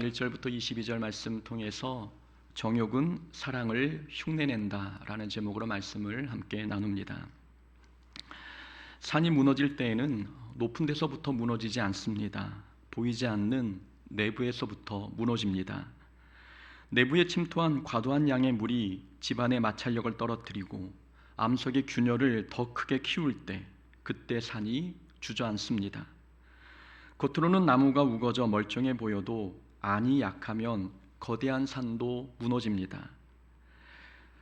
1절부터 22절 말씀 통해서 정욕은 사랑을 흉내낸다라는 제목으로 말씀을 함께 나눕니다. 산이 무너질 때에는 높은 데서부터 무너지지 않습니다. 보이지 않는 내부에서부터 무너집니다. 내부에 침투한 과도한 양의 물이 집안의 마찰력을 떨어뜨리고 암석의 균열을 더 크게 키울 때 그때 산이 주저앉습니다. 겉으로는 나무가 우거져 멀쩡해 보여도 안이 약하면 거대한 산도 무너집니다.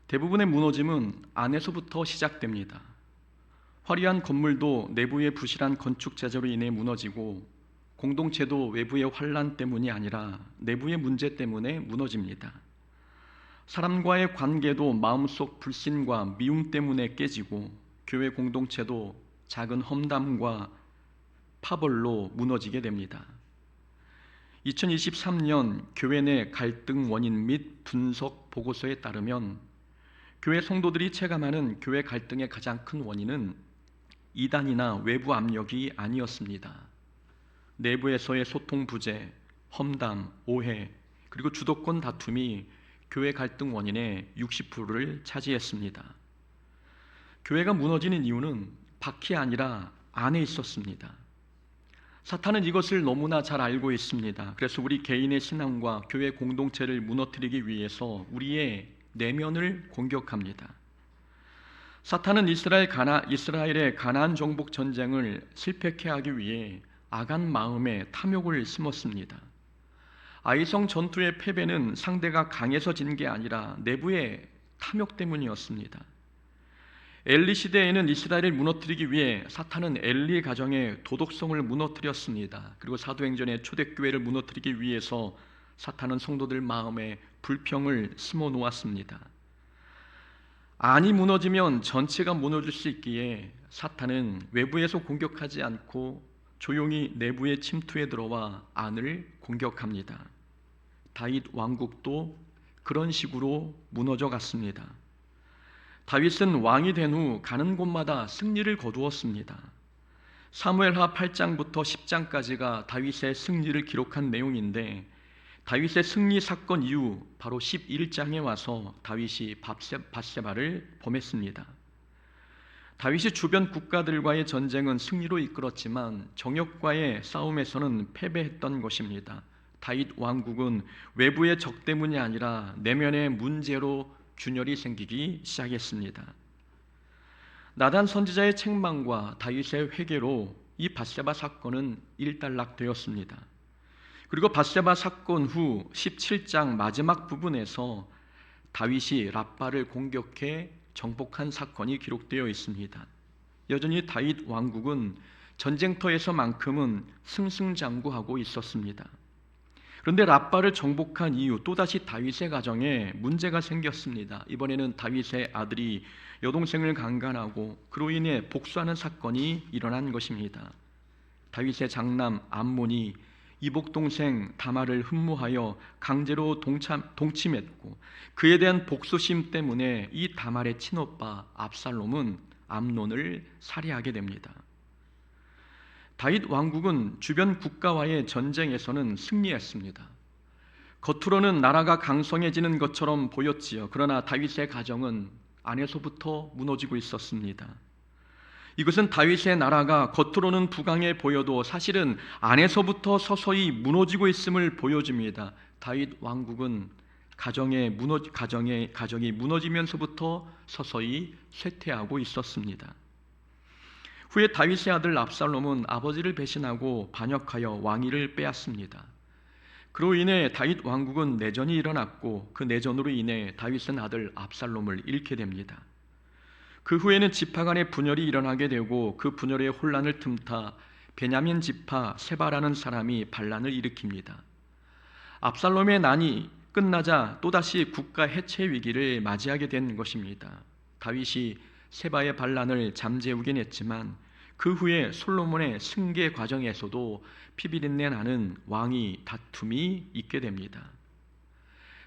대부분의 무너짐은 안에서부터 시작됩니다. 화려한 건물도 내부의 부실한 건축 제조로 인해 무너지고 공동체도 외부의 환란 때문이 아니라 내부의 문제 때문에 무너집니다. 사람과의 관계도 마음속 불신과 미움 때문에 깨지고 교회 공동체도 작은 험담과 파벌로 무너지게 됩니다. 2023년 교회 내 갈등 원인 및 분석 보고서에 따르면 교회 성도들이 체감하는 교회 갈등의 가장 큰 원인은 이단이나 외부 압력이 아니었습니다. 내부에서의 소통 부재, 험담, 오해, 그리고 주도권 다툼이 교회 갈등 원인의 60%를 차지했습니다. 교회가 무너지는 이유는 밖이 아니라 안에 있었습니다. 사탄은 이것을 너무나 잘 알고 있습니다. 그래서 우리 개인의 신앙과 교회 공동체를 무너뜨리기 위해서 우리의 내면을 공격합니다. 사탄은 이스라엘의 가나안 정복 전쟁을 실패케 하기 위해 악한 마음에 탐욕을 심었습니다. 아이성 전투의 패배는 상대가 강해서 진 게 아니라 내부의 탐욕 때문이었습니다. 엘리 시대에는 이스라엘을 무너뜨리기 위해 사탄은 엘리 가정의 도덕성을 무너뜨렸습니다. 그리고 사도행전의 초대교회를 무너뜨리기 위해서 사탄은 성도들 마음에 불평을 심어 놓았습니다. 안이 무너지면 전체가 무너질 수 있기에 사탄은 외부에서 공격하지 않고 조용히 내부에 침투해 들어와 안을 공격합니다. 다윗 왕국도 그런 식으로 무너져 갔습니다. 다윗은 왕이 된 후 가는 곳마다 승리를 거두었습니다. 사무엘하 8장부터 10장까지가 다윗의 승리를 기록한 내용인데 다윗의 승리 사건 이후 바로 11장에 와서 다윗이 밧세바를 범했습니다. 다윗이 주변 국가들과의 전쟁은 승리로 이끌었지만 정욕과의 싸움에서는 패배했던 것입니다. 다윗 왕국은 외부의 적 때문이 아니라 내면의 문제로 균열이 생기기 시작했습니다. 나단 선지자의 책망과 다윗의 회개로 이 밧세바 사건은 일단락되었습니다. 그리고 밧세바 사건 후 17장 마지막 부분에서 다윗이 랍바를 공격해 정복한 사건이 기록되어 있습니다. 여전히 다윗 왕국은 전쟁터에서만큼은 승승장구하고 있었습니다. 그런데 랍바를 정복한 이후 또다시 다윗의 가정에 문제가 생겼습니다. 이번에는 다윗의 아들이 여동생을 강간하고 그로 인해 복수하는 사건이 일어난 것입니다. 다윗의 장남 암몬이 이복 동생 다말을 흠모하여 강제로 동침했고 그에 대한 복수심 때문에 이 다말의 친오빠 압살롬은 암논을 살해하게 됩니다. 다윗 왕국은 주변 국가와의 전쟁에서는 승리했습니다. 겉으로는 나라가 강성해지는 것처럼 보였지요. 그러나 다윗의 가정은 안에서부터 무너지고 있었습니다. 이것은 다윗의 나라가 겉으로는 부강해 보여도 사실은 안에서부터 서서히 무너지고 있음을 보여줍니다. 다윗 왕국은 가정이 무너지면서부터 서서히 쇠퇴하고 있었습니다. 후에 다윗의 아들 압살롬은 아버지를 배신하고 반역하여 왕위를 빼앗습니다. 그로 인해 다윗 왕국은 내전이 일어났고 그 내전으로 인해 다윗은 아들 압살롬을 잃게 됩니다. 그 후에는 지파 간의 분열이 일어나게 되고 그 분열의 혼란을 틈타 베냐민 지파 세바라는 사람이 반란을 일으킵니다. 압살롬의 난이 끝나자 또다시 국가 해체 위기를 맞이하게 된 것입니다. 다윗이 세바의 반란을 잠재우긴 했지만 그 후에 솔로몬의 승계 과정에서도 피비린내 나는 왕위 다툼이 있게 됩니다.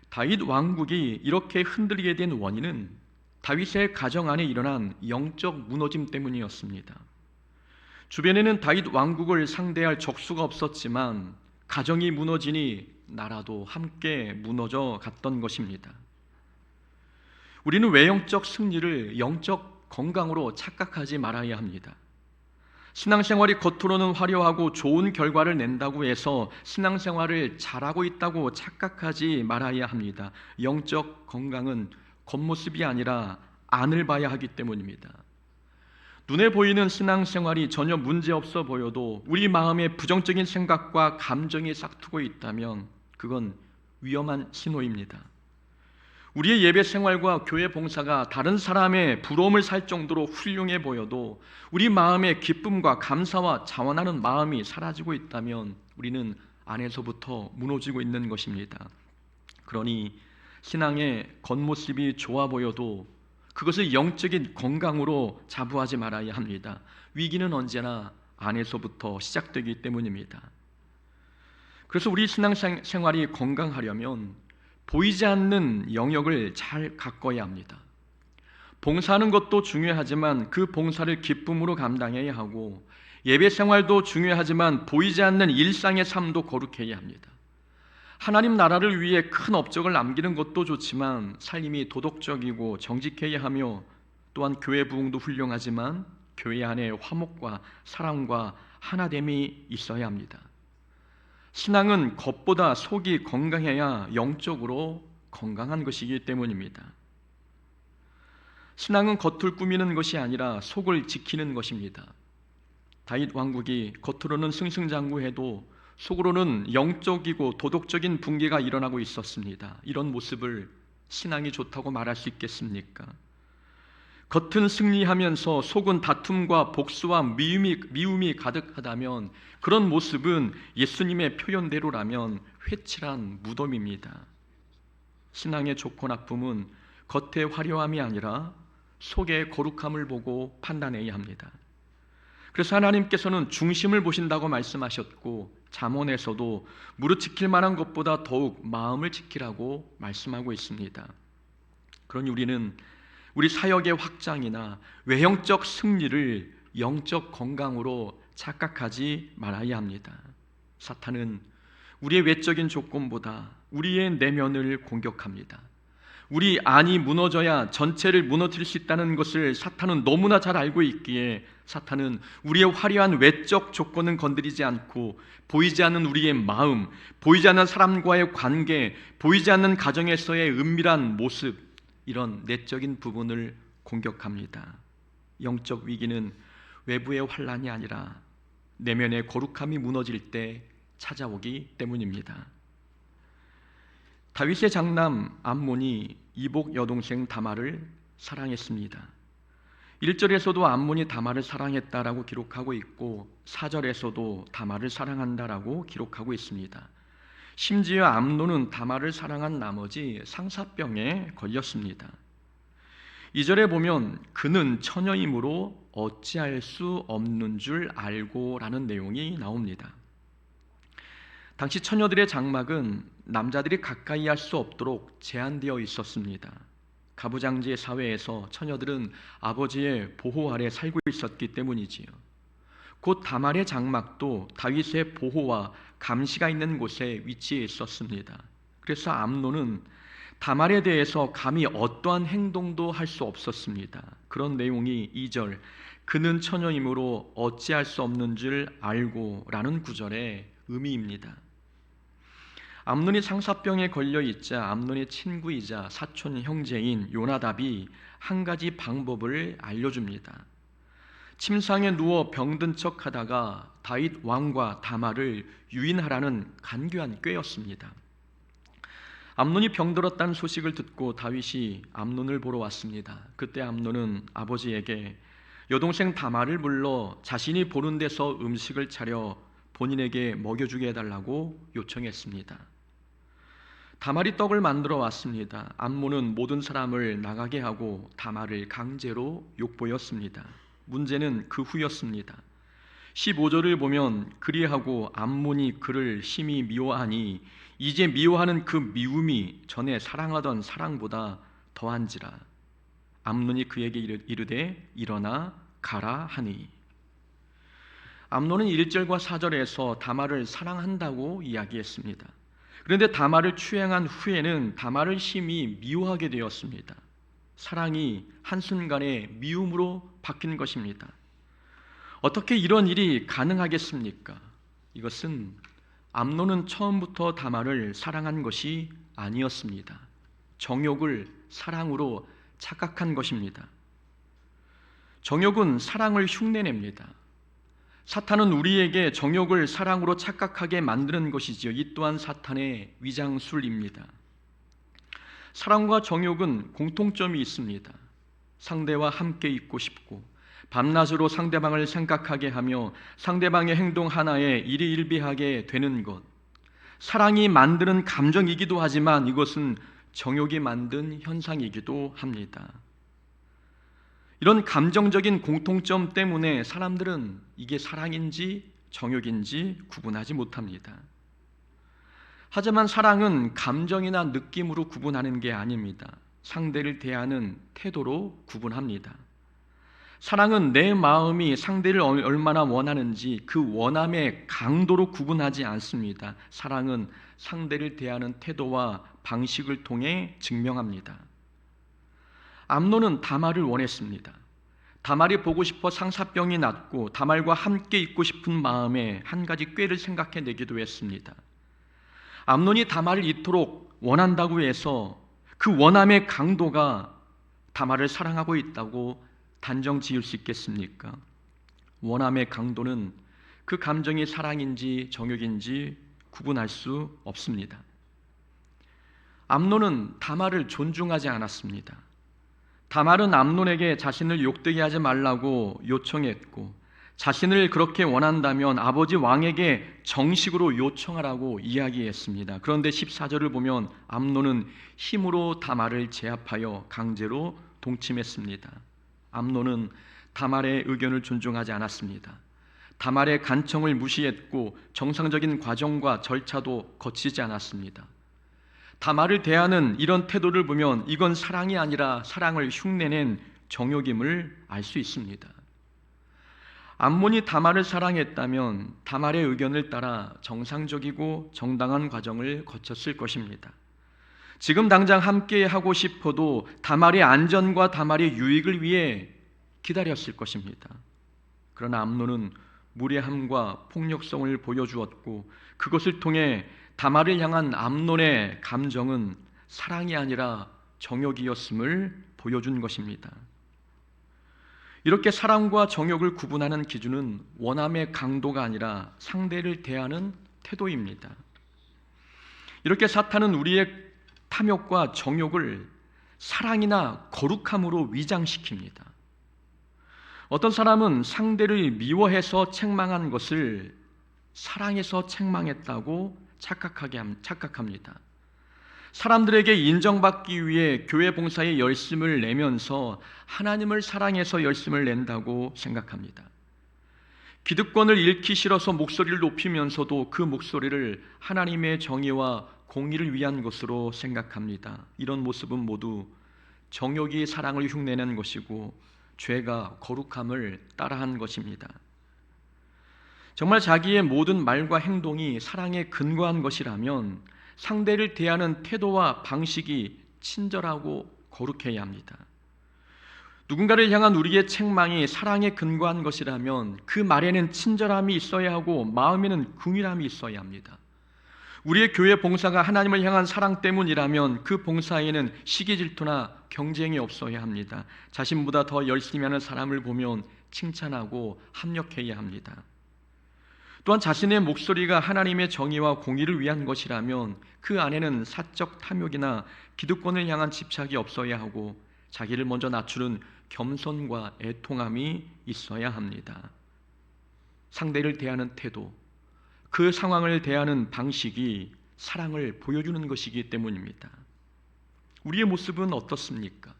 다윗 왕국이 이렇게 흔들리게 된 원인은 다윗의 가정 안에 일어난 영적 무너짐 때문이었습니다. 주변에는 다윗 왕국을 상대할 적수가 없었지만 가정이 무너지니 나라도 함께 무너져 갔던 것입니다. 우리는 외형적 승리를 영적 건강으로 착각하지 말아야 합니다. 신앙생활이 겉으로는 화려하고 좋은 결과를 낸다고 해서 신앙생활을 잘하고 있다고 착각하지 말아야 합니다. 영적 건강은 겉모습이 아니라 안을 봐야 하기 때문입니다. 눈에 보이는 신앙생활이 전혀 문제없어 보여도 우리 마음에 부정적인 생각과 감정이 싹트고 있다면 그건 위험한 신호입니다. 우리의 예배 생활과 교회 봉사가 다른 사람의 부러움을 살 정도로 훌륭해 보여도 우리 마음의 기쁨과 감사와 자원하는 마음이 사라지고 있다면 우리는 안에서부터 무너지고 있는 것입니다. 그러니 신앙의 겉모습이 좋아 보여도 그것을 영적인 건강으로 자부하지 말아야 합니다. 위기는 언제나 안에서부터 시작되기 때문입니다. 그래서 우리 신앙생활이 건강하려면 보이지 않는 영역을 잘 가꿔야 합니다. 봉사하는 것도 중요하지만 그 봉사를 기쁨으로 감당해야 하고, 예배 생활도 중요하지만 보이지 않는 일상의 삶도 거룩해야 합니다. 하나님 나라를 위해 큰 업적을 남기는 것도 좋지만 삶이 도덕적이고 정직해야 하며, 또한 교회 부흥도 훌륭하지만 교회 안에 화목과 사랑과 하나됨이 있어야 합니다. 신앙은 겉보다 속이 건강해야 영적으로 건강한 것이기 때문입니다. 신앙은 겉을 꾸미는 것이 아니라 속을 지키는 것입니다. 다윗 왕국이 겉으로는 승승장구해도 속으로는 영적이고 도덕적인 붕괴가 일어나고 있었습니다. 이런 모습을 신앙이 좋다고 말할 수 있겠습니까? 겉은 승리하면서 속은 다툼과 복수와 미움이 가득하다면 그런 모습은 예수님의 표현대로라면 회칠한 무덤입니다. 신앙의 좋고 나쁨은 겉의 화려함이 아니라 속의 거룩함을 보고 판단해야 합니다. 그래서 하나님께서는 중심을 보신다고 말씀하셨고, 잠언에서도 무릇 지킬 만한 것보다 더욱 마음을 지키라고 말씀하고 있습니다. 그러니 우리는 우리 사역의 확장이나 외형적 승리를 영적 건강으로 착각하지 말아야 합니다. 사탄은 우리의 외적인 조건보다 우리의 내면을 공격합니다. 우리 안이 무너져야 전체를 무너뜨릴 수 있다는 것을 사탄은 너무나 잘 알고 있기에 사탄은 우리의 화려한 외적 조건은 건드리지 않고 보이지 않는 우리의 마음, 보이지 않는 사람과의 관계, 보이지 않는 가정에서의 은밀한 모습, 이런 내적인 부분을 공격합니다. 영적 위기는 외부의 환난이 아니라 내면의 거룩함이 무너질 때 찾아오기 때문입니다. 다윗의 장남 암몬이 이복 여동생 다말을 사랑했습니다. 1절에서도 암몬이 다말을 사랑했다라고 기록하고 있고 4절에서도 다말을 사랑한다라고 기록하고 있습니다. 심지어 암논은 다말을 사랑한 나머지 상사병에 걸렸습니다. 2절에 보면 그는 처녀이므로 어찌할 수 없는 줄 알고 라는 내용이 나옵니다. 당시 처녀들의 장막은 남자들이 가까이 할 수 없도록 제한되어 있었습니다. 가부장제 사회에서 처녀들은 아버지의 보호 아래 살고 있었기 때문이지요. 곧 다말의 장막도 다윗의 보호와 감시가 있는 곳에 위치해 있었습니다. 그래서 암논은 다말에 대해서 감히 어떠한 행동도 할 수 없었습니다. 그런 내용이 2절 그는 처녀이므로 어찌할 수 없는 줄 알고 라는 구절의 의미입니다. 암논이 상사병에 걸려 있자 암논의 친구이자 사촌 형제인 요나답이 한 가지 방법을 알려줍니다. 침상에 누워 병든 척하다가 다윗 왕과 다말을 유인하라는 간교한 꾀였습니다. 암논이 병들었다는 소식을 듣고 다윗이 암논을 보러 왔습니다. 그때 암논은 아버지에게 여동생 다말을 불러 자신이 보는 데서 음식을 차려 본인에게 먹여주게 해달라고 요청했습니다. 다말이 떡을 만들어 왔습니다. 암몬은 모든 사람을 나가게 하고 다말을 강제로 욕보였습니다. 문제는 그 후였습니다. 15절을 보면 그리하고 암몬이 그를 심히 미워하니 이제 미워하는 그 미움이 전에 사랑하던 사랑보다 더한지라. 암논이 그에게 이르되 일어나 가라 하니. 암논은 1절과 4절에서 다말을 사랑한다고 이야기했습니다. 그런데 다말을 추행한 후에는 다말을 심히 미워하게 되었습니다. 사랑이 한순간에 미움으로 바뀐 것입니다. 어떻게 이런 일이 가능하겠습니까? 이것은 암논은 처음부터 다말을 사랑한 것이 아니었습니다. 정욕을 사랑으로 착각한 것입니다. 정욕은 사랑을 흉내냅니다. 사탄은 우리에게 정욕을 사랑으로 착각하게 만드는 것이지요. 이 또한 사탄의 위장술입니다. 사랑과 정욕은 공통점이 있습니다. 상대와 함께 있고 싶고 밤낮으로 상대방을 생각하게 하며 상대방의 행동 하나에 일희일비하게 되는 것, 사랑이 만드는 감정이기도 하지만 이것은 정욕이 만든 현상이기도 합니다. 이런 감정적인 공통점 때문에 사람들은 이게 사랑인지 정욕인지 구분하지 못합니다. 하지만 사랑은 감정이나 느낌으로 구분하는 게 아닙니다. 상대를 대하는 태도로 구분합니다. 사랑은 내 마음이 상대를 얼마나 원하는지 그 원함의 강도로 구분하지 않습니다. 사랑은 상대를 대하는 태도와 방식을 통해 증명합니다. 암논은 다말을 원했습니다. 다말이 보고 싶어 상사병이 났고 다말과 함께 있고 싶은 마음에 한 가지 꾀를 생각해내기도 했습니다. 암논이 다말을 이토록 원한다고 해서 그 원함의 강도가 다말을 사랑하고 있다고 단정 지을 수 있겠습니까? 원함의 강도는 그 감정이 사랑인지 정욕인지 구분할 수 없습니다. 암논은 다말을 존중하지 않았습니다. 다말은 암논에게 자신을 욕되게 하지 말라고 요청했고 자신을 그렇게 원한다면 아버지 왕에게 정식으로 요청하라고 이야기했습니다. 그런데 14절을 보면 암논은 힘으로 다말을 제압하여 강제로 동침했습니다. 암논은 다말의 의견을 존중하지 않았습니다. 다말의 간청을 무시했고 정상적인 과정과 절차도 거치지 않았습니다. 다말을 대하는 이런 태도를 보면 이건 사랑이 아니라 사랑을 흉내낸 정욕임을 알 수 있습니다. 암몬이 다말을 사랑했다면 다말의 의견을 따라 정상적이고 정당한 과정을 거쳤을 것입니다. 지금 당장 함께 하고 싶어도 다말의 안전과 다말의 유익을 위해 기다렸을 것입니다. 그러나 암논은 무례함과 폭력성을 보여주었고 그것을 통해 다말을 향한 암논의 감정은 사랑이 아니라 정욕이었음을 보여준 것입니다. 이렇게 사랑과 정욕을 구분하는 기준은 원함의 강도가 아니라 상대를 대하는 태도입니다. 이렇게 사탄은 우리의 탐욕과 정욕을 사랑이나 거룩함으로 위장시킵니다. 어떤 사람은 상대를 미워해서 책망한 것을 사랑해서 책망했다고 착각합니다. 사람들에게 인정받기 위해 교회 봉사에 열심을 내면서 하나님을 사랑해서 열심을 낸다고 생각합니다. 기득권을 잃기 싫어서 목소리를 높이면서도 그 목소리를 하나님의 정의와 공의를 위한 것으로 생각합니다. 이런 모습은 모두 정욕이 사랑을 흉내낸 것이고 죄가 거룩함을 따라한 것입니다. 정말 자기의 모든 말과 행동이 사랑에 근거한 것이라면 상대를 대하는 태도와 방식이 친절하고 거룩해야 합니다. 누군가를 향한 우리의 책망이 사랑에 근거한 것이라면 그 말에는 친절함이 있어야 하고 마음에는 긍휼함이 있어야 합니다. 우리의 교회 봉사가 하나님을 향한 사랑 때문이라면 그 봉사에는 시기 질투나 경쟁이 없어야 합니다. 자신보다 더 열심히 하는 사람을 보면 칭찬하고 합력해야 합니다. 또한 자신의 목소리가 하나님의 정의와 공의를 위한 것이라면 그 안에는 사적 탐욕이나 기득권을 향한 집착이 없어야 하고 자기를 먼저 낮추는 겸손과 애통함이 있어야 합니다. 상대를 대하는 태도, 그 상황을 대하는 방식이 사랑을 보여주는 것이기 때문입니다. 우리의 모습은 어떻습니까?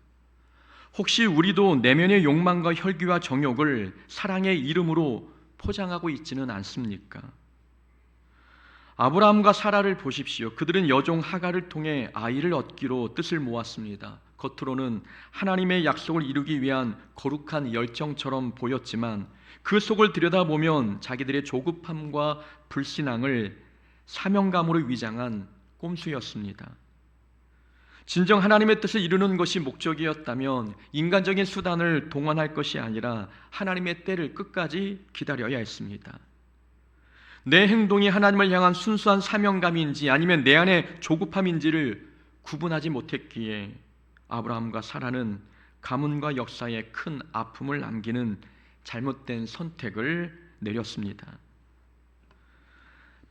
혹시 우리도 내면의 욕망과 혈기와 정욕을 사랑의 이름으로 포장하고 있지는 않습니까? 아브라함과 사라를 보십시오. 그들은 여종 하갈을 통해 아이를 얻기로 뜻을 모았습니다. 겉으로는 하나님의 약속을 이루기 위한 거룩한 열정처럼 보였지만 그 속을 들여다보면 자기들의 조급함과 불신앙을 사명감으로 위장한 꼼수였습니다. 진정 하나님의 뜻을 이루는 것이 목적이었다면 인간적인 수단을 동원할 것이 아니라 하나님의 때를 끝까지 기다려야 했습니다. 내 행동이 하나님을 향한 순수한 사명감인지 아니면 내 안의 조급함인지를 구분하지 못했기에 아브라함과 사라는 가문과 역사에 큰 아픔을 남기는 잘못된 선택을 내렸습니다.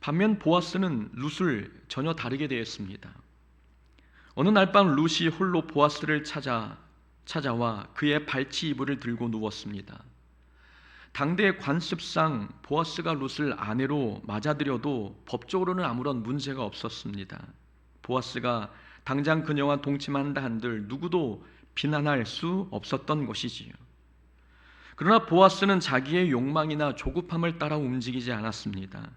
반면 보아스는 룻을 전혀 다르게 대했습니다. 어느 날 밤 룻이 홀로 보아스를 찾아와 그의 발치 이불을 들고 누웠습니다. 당대의 관습상 보아스가 룻을 아내로 맞아들여도 법적으로는 아무런 문제가 없었습니다. 보아스가 당장 그녀와 동침한다 한들 누구도 비난할 수 없었던 것이지요. 그러나 보아스는 자기의 욕망이나 조급함을 따라 움직이지 않았습니다.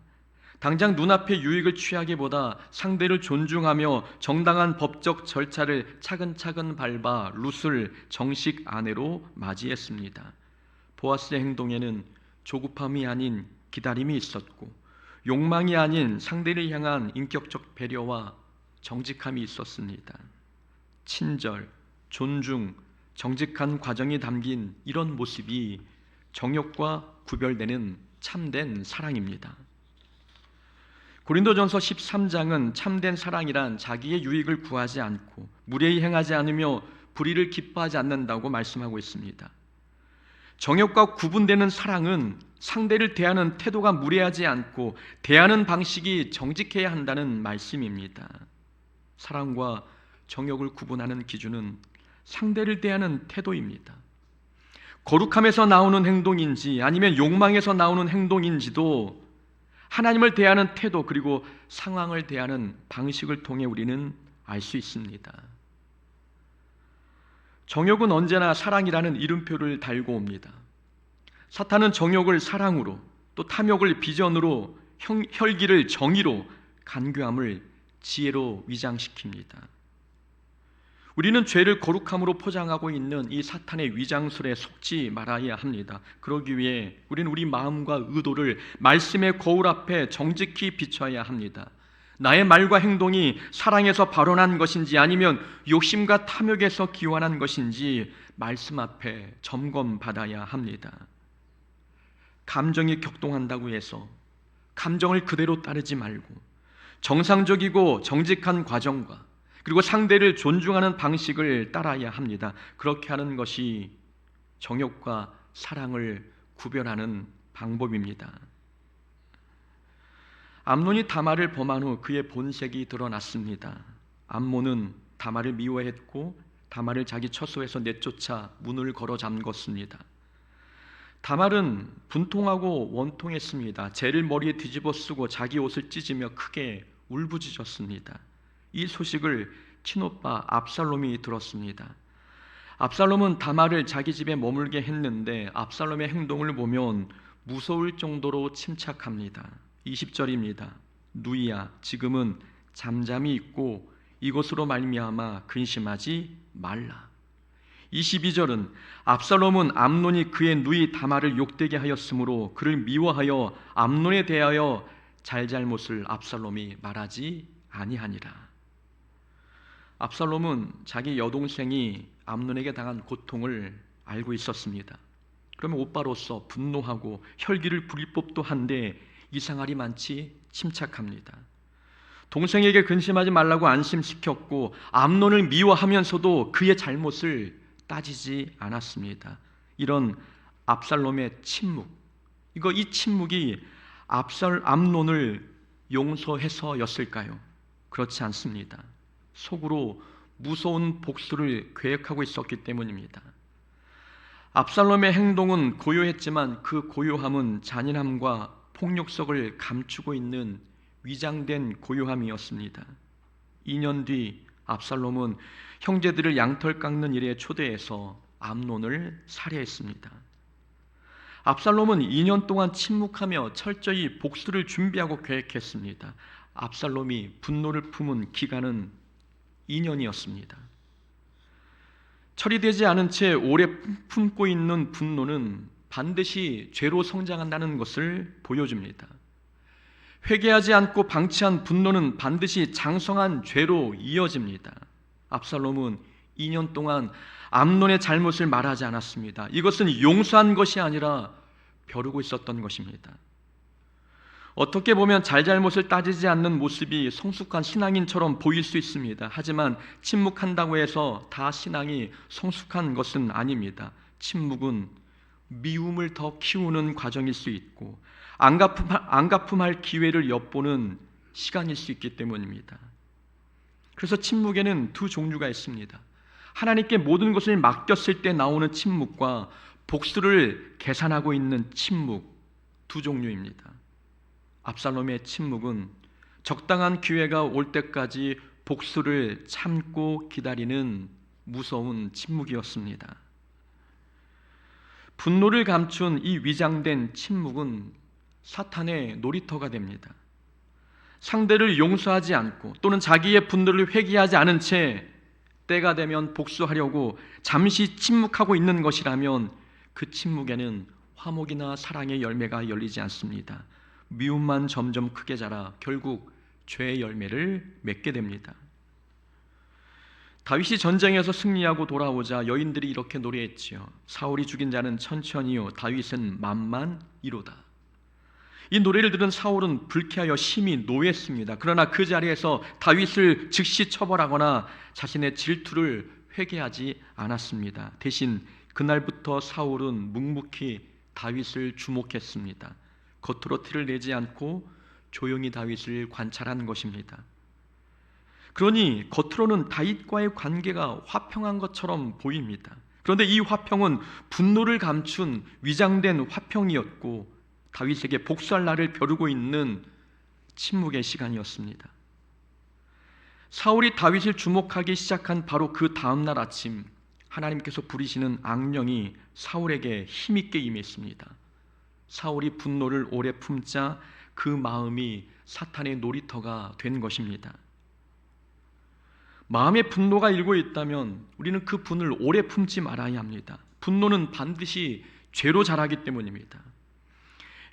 당장 눈앞의 유익을 취하기보다 상대를 존중하며 정당한 법적 절차를 차근차근 밟아 룻을 정식 아내로 맞이했습니다. 보아스의 행동에는 조급함이 아닌 기다림이 있었고 욕망이 아닌 상대를 향한 인격적 배려와 정직함이 있었습니다. 친절, 존중, 정직한 과정이 담긴 이런 모습이 정욕과 구별되는 참된 사랑입니다. 고린도전서 13장은 참된 사랑이란 자기의 유익을 구하지 않고 무례히 행하지 않으며 불의를 기뻐하지 않는다고 말씀하고 있습니다. 정욕과 구분되는 사랑은 상대를 대하는 태도가 무례하지 않고 대하는 방식이 정직해야 한다는 말씀입니다. 사랑과 정욕을 구분하는 기준은 상대를 대하는 태도입니다. 거룩함에서 나오는 행동인지 아니면 욕망에서 나오는 행동인지도 하나님을 대하는 태도 그리고 상황을 대하는 방식을 통해 우리는 알 수 있습니다. 정욕은 언제나 사랑이라는 이름표를 달고 옵니다. 사탄은 정욕을 사랑으로 또 탐욕을 비전으로 혈기를 정의로 간교함을 지혜로 위장시킵니다. 우리는 죄를 거룩함으로 포장하고 있는 이 사탄의 위장술에 속지 말아야 합니다. 그러기 위해 우리는 우리 마음과 의도를 말씀의 거울 앞에 정직히 비춰야 합니다. 나의 말과 행동이 사랑에서 발원한 것인지 아니면 욕심과 탐욕에서 기원한 것인지 말씀 앞에 점검받아야 합니다. 감정이 격동한다고 해서 감정을 그대로 따르지 말고 정상적이고 정직한 과정과 그리고 상대를 존중하는 방식을 따라야 합니다. 그렇게 하는 것이 정욕과 사랑을 구별하는 방법입니다. 암논이 다말을 범한 후 그의 본색이 드러났습니다. 암논은 다말을 미워했고 다말을 자기 처소에서 내쫓아 문을 걸어 잠궜습니다. 다말은 분통하고 원통했습니다. 재를 머리에 뒤집어 쓰고 자기 옷을 찢으며 크게 울부짖었습니다. 이 소식을 친오빠 압살롬이 들었습니다. 압살롬은 다말을 자기 집에 머물게 했는데 압살롬의 행동을 보면 무서울 정도로 침착합니다. 20절입니다. 누이야, 지금은 잠잠히 있고 이것으로 말미암아 근심하지 말라. 22절은 압살롬은 암논이 그의 누이 다말을 욕되게 하였으므로 그를 미워하여 암논에 대하여 잘잘못을 압살롬이 말하지 아니하니라. 압살롬은 자기 여동생이 암논에게 당한 고통을 알고 있었습니다. 그러면 오빠로서 분노하고 혈기를 부릴 법도 한데 이상할이 많지 침착합니다. 동생에게 근심하지 말라고 안심시켰고 암논을 미워하면서도 그의 잘못을 따지지 않았습니다. 이런 압살롬의 침묵, 이 침묵이 암논을 용서해서였을까요? 그렇지 않습니다. 속으로 무서운 복수를 계획하고 있었기 때문입니다. 압살롬의 행동은 고요했지만 그 고요함은 잔인함과 폭력성을 감추고 있는 위장된 고요함이었습니다. 2년 뒤 압살롬은 형제들을 양털 깎는 일에 초대해서 암논을 살해했습니다. 압살롬은 2년 동안 침묵하며 철저히 복수를 준비하고 계획했습니다. 압살롬이 분노를 품은 기간은 2년이었습니다. 처리되지 않은 채 오래 품고 있는 분노는 반드시 죄로 성장한다는 것을 보여줍니다. 회개하지 않고 방치한 분노는 반드시 장성한 죄로 이어집니다. 압살롬은 2년 동안 암논의 잘못을 말하지 않았습니다. 이것은 용서한 것이 아니라 벼르고 있었던 것입니다. 어떻게 보면 잘잘못을 따지지 않는 모습이 성숙한 신앙인처럼 보일 수 있습니다. 하지만 침묵한다고 해서 다 신앙이 성숙한 것은 아닙니다. 침묵은 미움을 더 키우는 과정일 수 있고 안갚음할 기회를 엿보는 시간일 수 있기 때문입니다. 그래서 침묵에는 두 종류가 있습니다. 하나님께 모든 것을 맡겼을 때 나오는 침묵과 복수를 계산하고 있는 침묵, 두 종류입니다. 압살롬의 침묵은 적당한 기회가 올 때까지 복수를 참고 기다리는 무서운 침묵이었습니다. 분노를 감춘 이 위장된 침묵은 사탄의 놀이터가 됩니다. 상대를 용서하지 않고 또는 자기의 분노를 회개하지 않은 채 때가 되면 복수하려고 잠시 침묵하고 있는 것이라면 그 침묵에는 화목이나 사랑의 열매가 열리지 않습니다. 미움만 점점 크게 자라 결국 죄의 열매를 맺게 됩니다. 다윗이 전쟁에서 승리하고 돌아오자 여인들이 이렇게 노래했지요. 사울이 죽인 자는 천천히요 다윗은 만만이로다. 이 노래를 들은 사울은 불쾌하여 심히 노했습니다. 그러나 그 자리에서 다윗을 즉시 처벌하거나 자신의 질투를 회개하지 않았습니다. 대신 그날부터 사울은 묵묵히 다윗을 주목했습니다. 겉으로 티를 내지 않고 조용히 다윗을 관찰한 것입니다. 그러니 겉으로는 다윗과의 관계가 화평한 것처럼 보입니다. 그런데 이 화평은 분노를 감춘 위장된 화평이었고 다윗에게 복수할 날을 벼르고 있는 침묵의 시간이었습니다. 사울이 다윗을 주목하기 시작한 바로 그 다음날 아침 하나님께서 부리시는 악령이 사울에게 힘있게 임했습니다. 사울이 분노를 오래 품자 그 마음이 사탄의 놀이터가 된 것입니다. 마음에 분노가 일고 있다면 우리는 그 분을 오래 품지 말아야 합니다. 분노는 반드시 죄로 자라기 때문입니다.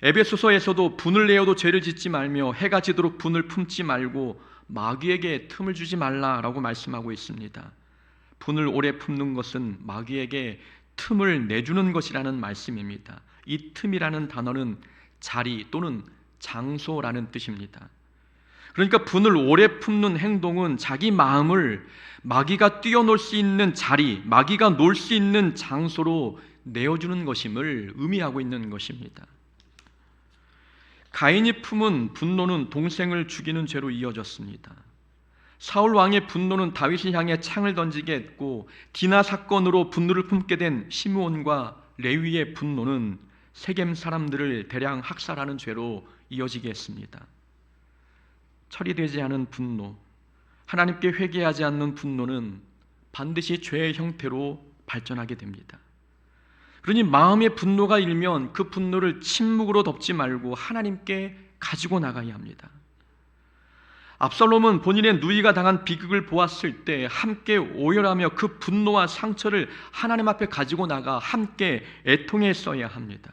에베소서에서도 분을 내어도 죄를 짓지 말며 해가 지도록 분을 품지 말고 마귀에게 틈을 주지 말라라고 말씀하고 있습니다. 분을 오래 품는 것은 마귀에게 틈을 내주는 것이라는 말씀입니다. 이 틈이라는 단어는 자리 또는 장소라는 뜻입니다. 그러니까 분을 오래 품는 행동은 자기 마음을 마귀가 뛰어놀 수 있는 자리, 마귀가 놀 수 있는 장소로 내어주는 것임을 의미하고 있는 것입니다. 가인이 품은 분노는 동생을 죽이는 죄로 이어졌습니다. 사울 왕의 분노는 다윗을 향해 창을 던지게 했고 디나 사건으로 분노를 품게 된 시므온과 레위의 분노는 세겜 사람들을 대량 학살하는 죄로 이어지게 했습니다. 처리되지 않은 분노, 하나님께 회개하지 않는 분노는 반드시 죄의 형태로 발전하게 됩니다. 그러니 마음의 분노가 일면 그 분노를 침묵으로 덮지 말고 하나님께 가지고 나가야 합니다. 압살롬은 본인의 누이가 당한 비극을 보았을 때 함께 오열하며 그 분노와 상처를 하나님 앞에 가지고 나가 함께 애통했어야 합니다.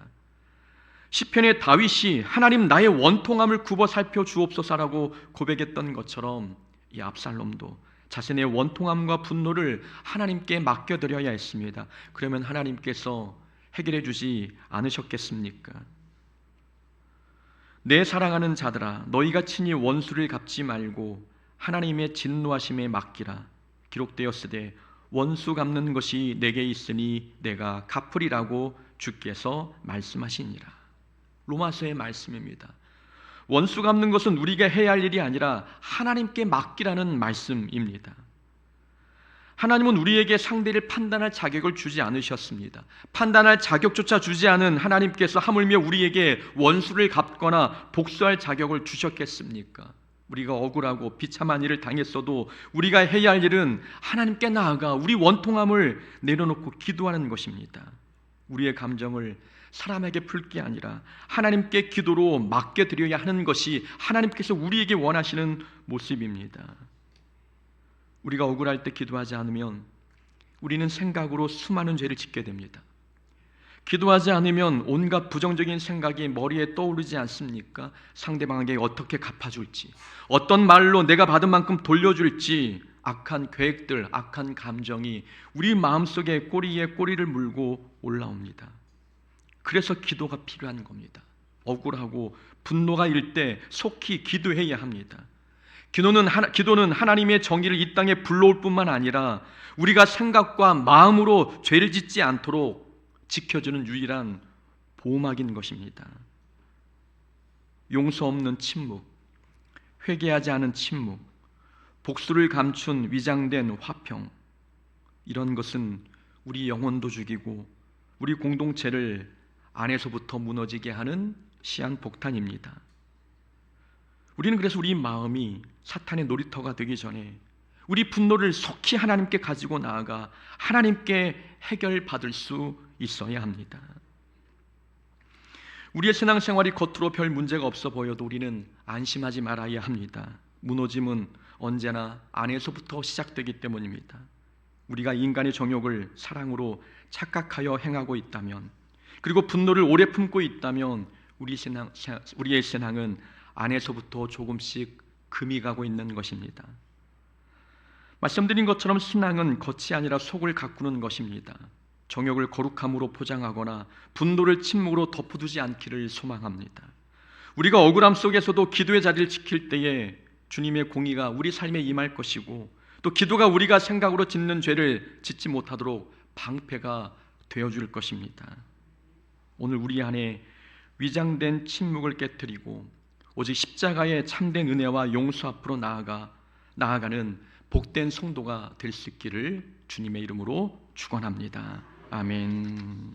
시편의 다윗이 하나님 나의 원통함을 굽어 살펴 주옵소서라고 고백했던 것처럼 이 압살롬도 자신의 원통함과 분노를 하나님께 맡겨드려야 했습니다. 그러면 하나님께서 해결해 주지 않으셨겠습니까? 내 사랑하는 자들아 너희가 친히 원수를 갚지 말고 하나님의 진노하심에 맡기라. 기록되었으되 원수 갚는 것이 내게 있으니 내가 갚으리라고 주께서 말씀하시니라. 로마서의 말씀입니다. 원수 갚는 것은 우리가 해야 할 일이 아니라 하나님께 맡기라는 말씀입니다. 하나님은 우리에게 상대를 판단할 자격을 주지 않으셨습니다. 판단할 자격조차 주지 않은 하나님께서 하물며 우리에게 원수를 갚거나 복수할 자격을 주셨겠습니까? 우리가 억울하고 비참한 일을 당했어도 우리가 해야 할 일은 하나님께 나아가 우리 원통함을 내려놓고 기도하는 것입니다. 우리의 감정을 사람에게 풀 게 아니라 하나님께 기도로 맡겨드려야 하는 것이 하나님께서 우리에게 원하시는 모습입니다. 우리가 억울할 때 기도하지 않으면 우리는 생각으로 수많은 죄를 짓게 됩니다. 기도하지 않으면 온갖 부정적인 생각이 머리에 떠오르지 않습니까? 상대방에게 어떻게 갚아줄지, 어떤 말로 내가 받은 만큼 돌려줄지, 악한 계획들, 악한 감정이 우리 마음속에 꼬리에 꼬리를 물고 올라옵니다. 그래서 기도가 필요한 겁니다. 억울하고 분노가 일 때 속히 기도해야 합니다. 기도는 하나님의 정의를 이 땅에 불러올 뿐만 아니라 우리가 생각과 마음으로 죄를 짓지 않도록 지켜주는 유일한 보호막인 것입니다. 용서 없는 침묵, 회개하지 않은 침묵, 복수를 감춘 위장된 화평, 이런 것은 우리 영혼도 죽이고 우리 공동체를 안에서부터 무너지게 하는 시한폭탄입니다. 우리는 그래서 우리 마음이 사탄의 놀이터가 되기 전에 우리 분노를 속히 하나님께 가지고 나아가 하나님께 해결받을 수 있어야 합니다. 우리의 신앙생활이 겉으로 별 문제가 없어 보여도 우리는 안심하지 말아야 합니다. 무너짐은 언제나 안에서부터 시작되기 때문입니다. 우리가 인간의 정욕을 사랑으로 착각하여 행하고 있다면, 그리고 분노를 오래 품고 있다면 우리의 신앙은 안에서부터 조금씩 금이 가고 있는 것입니다. 말씀드린 것처럼 신앙은 겉이 아니라 속을 가꾸는 것입니다. 정욕을 거룩함으로 포장하거나 분노를 침묵으로 덮어두지 않기를 소망합니다. 우리가 억울함 속에서도 기도의 자리를 지킬 때에 주님의 공의가 우리 삶에 임할 것이고, 또 기도가 우리가 생각으로 짓는 죄를 짓지 못하도록 방패가 되어줄 것입니다. 오늘 우리 안에 위장된 침묵을 깨뜨리고 오직 십자가의 참된 은혜와 용서 앞으로 나아가는 복된 성도가 될 수 있기를 주님의 이름으로 축원합니다. 아멘.